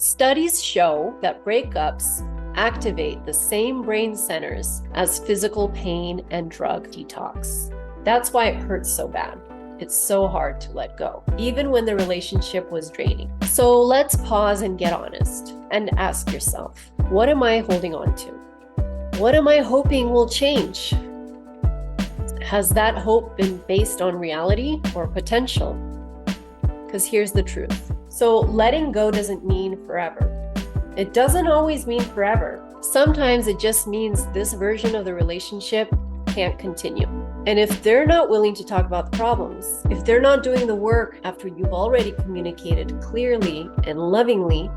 Studies show that breakups activate the same brain centers as physical pain and drug detox. That's why it hurts so bad. It's so hard to let go, even when the relationship was draining. So let's pause and get honest and ask yourself, what am I holding on to? What am I hoping will change? Has that hope been based on reality or potential? Because here's the truth. So letting go doesn't mean forever. It doesn't always mean forever. Sometimes it just means this version of the relationship can't continue. And if they're not willing to talk about the problems, if they're not doing the work after you've already communicated clearly and lovingly,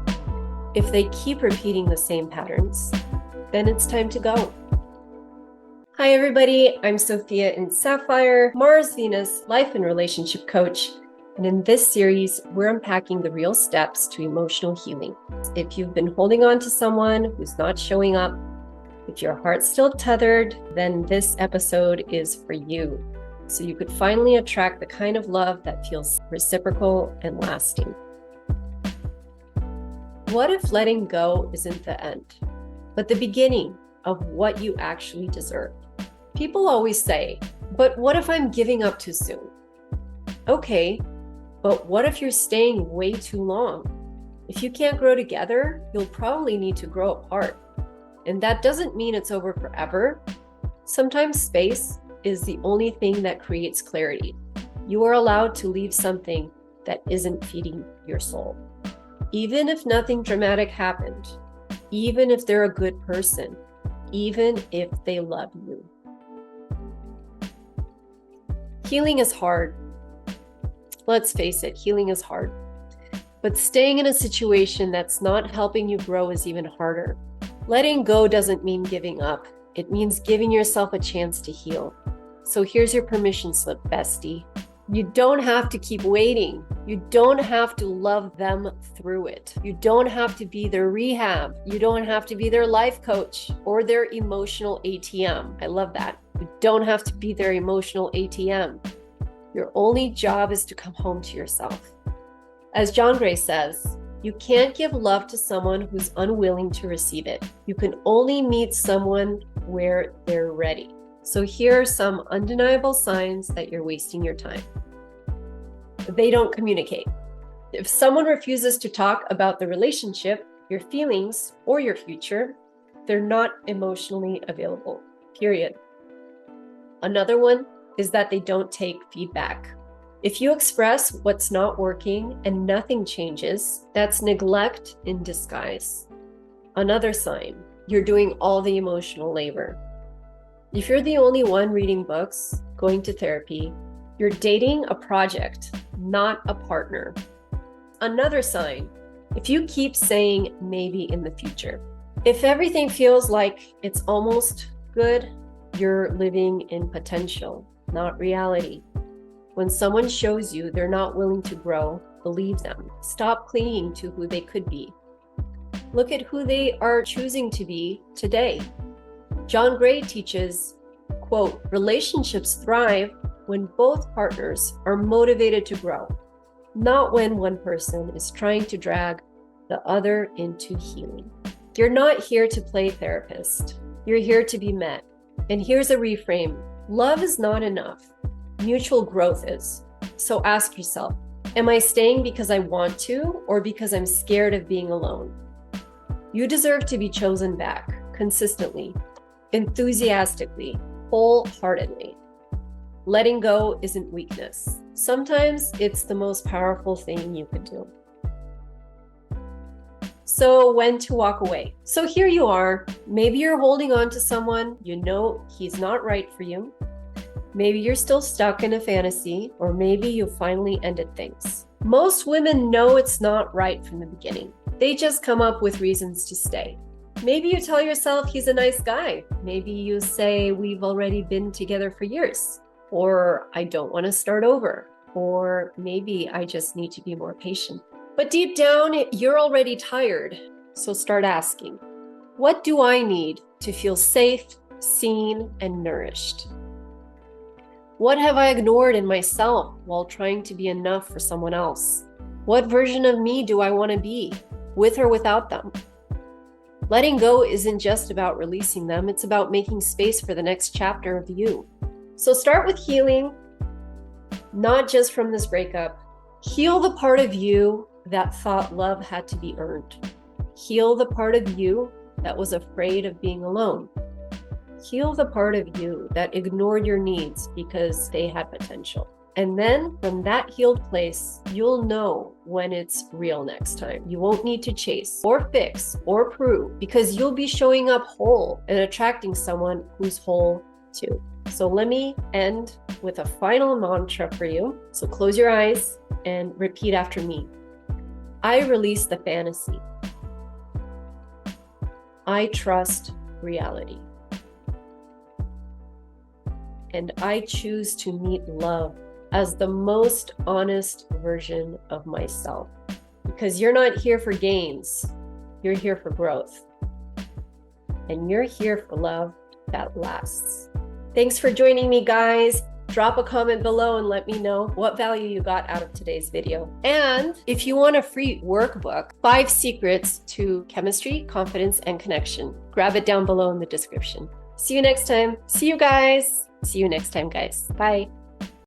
if they keep repeating the same patterns, then it's time to go. Hi everybody, I'm Sophia in Sapphire, Mars Venus life and relationship coach. And in this series, we're unpacking the real steps to emotional healing. If you've been holding on to someone who's not showing up, if your heart's still tethered, then this episode is for you. So you could finally attract the kind of love that feels reciprocal and lasting. What if letting go isn't the end, but the beginning of what you actually deserve? People always say, but what if I'm giving up too soon? Okay. But what if you're staying way too long? If you can't grow together, you'll probably need to grow apart. And that doesn't mean it's over forever. Sometimes space is the only thing that creates clarity. You are allowed to leave something that isn't feeding your soul. Even if nothing dramatic happened, even if they're a good person, even if they love you. Healing is hard. Let's face it, healing is hard. But staying in a situation that's not helping you grow is even harder. Letting go doesn't mean giving up. It means giving yourself a chance to heal. So here's your permission slip, bestie. You don't have to keep waiting. You don't have to love them through it. You don't have to be their rehab. You don't have to be their life coach or their emotional ATM. I love that. You don't have to be their emotional ATM. Your only job is to come home to yourself. As John Gray says, you can't give love to someone who's unwilling to receive it. You can only meet someone where they're ready. So here are some undeniable signs that you're wasting your time. They don't communicate. If someone refuses to talk about the relationship, your feelings, or your future, they're not emotionally available, period. Another one is that they don't take feedback. If you express what's not working and nothing changes, that's neglect in disguise. Another sign, you're doing all the emotional labor. If you're the only one reading books, going to therapy, you're dating a project, not a partner. Another sign, if you keep saying maybe in the future. If everything feels like it's almost good, you're living in potential, not reality. When someone shows you they're not willing to grow, believe them. Stop clinging to who they could be. Look at who they are choosing to be today. John Gray teaches, quote, relationships thrive when both partners are motivated to grow, not when one person is trying to drag the other into healing. You're not here to play therapist. You're here to be met. And here's a reframe. Love is not enough. Mutual growth is. So ask yourself, am I staying because I want to or because I'm scared of being alone? You deserve to be chosen back consistently, enthusiastically, wholeheartedly. Letting go isn't weakness. Sometimes it's the most powerful thing you could do. So when to walk away. So here you are. Maybe you're holding on to someone, you know he's not right for you. Maybe you're still stuck in a fantasy, or maybe you finally ended things. Most women know it's not right from the beginning. They just come up with reasons to stay. Maybe you tell yourself he's a nice guy. Maybe you say we've already been together for years, or I don't want to start over, or maybe I just need to be more patient. But deep down, you're already tired. So start asking, what do I need to feel safe, seen, and nourished? What have I ignored in myself while trying to be enough for someone else? What version of me do I want to be? with or without them. Letting go isn't just about releasing them, it's about making space for the next chapter of you. So start with healing, not just from this breakup. Heal the part of you that thought love had to be earned. Heal the part of you that was afraid of being alone. Heal the part of you that ignored your needs because they had potential. And then from that healed place, you'll know when it's real next time. You won't need to chase or fix or prove, because you'll be showing up whole and attracting someone who's whole too. So let me end with a final mantra for you. So close your eyes and repeat after me. I release the fantasy. I trust reality. And I choose to meet love as the most honest version of myself. Because you're not here for gains, you're here for growth. And you're here for love that lasts. Thanks for joining me, guys. Drop a comment below and let me know what value you got out of today's video. And if you want a free workbook, 5 Secrets to Chemistry, Confidence, and Connection, grab it down below in the description. See you next time. See you next time, guys. Bye.